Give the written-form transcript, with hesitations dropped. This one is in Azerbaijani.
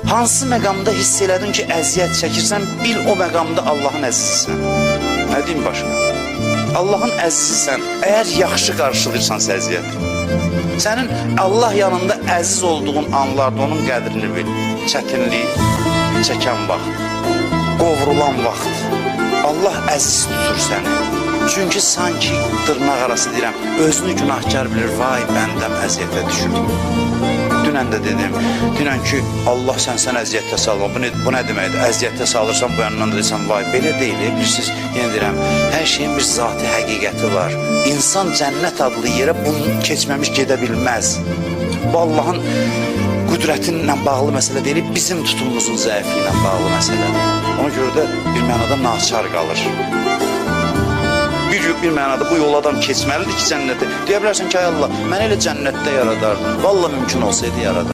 Hansı məqamda hiss elədin ki, əziyyət çəkirsən, bil o məqamda Allahın əzizisən. Nə deyim başqa? Allahın əzizisən, əgər yaxşı qarşılayırsansa əziyyəti. Sənin Allah yanında əziz olduğun anlarda onun qədrini bil. Çətinlik, çəkən vaxt, qovrulan vaxt. Allah əziz tutur səni. Çünki sanki dırnaq arası deyirəm, özünü günahkar bilir, vay bəndəm əziyyətə düşür. Dünən də dedim, dünən ki, Allah sən əziyyətə salma. Bu nə deməkdir? Əziyyətə salırsan, bu yandan da deyirsən, vay, belə deyil, bilirsiniz, yenə deyirəm, hər şeyin bir zati həqiqəti var. İnsan cənnət adlı yerə bunu keçməmiş gedə bilməz. Bu Allahın qüdrətinlə bağlı məsələ deyil, bizim tutumumuzun zəifi ilə bağlı məsələdir. Ona görə də bir mənada naçar qalır. Bir mənada bu yol adam keçməlidir ki, cənnəti. Deyə bilərsən ki, ay Allah, mən elə cənnətdə yaradardım. Vallahi mümkün olsaydı yaradardım.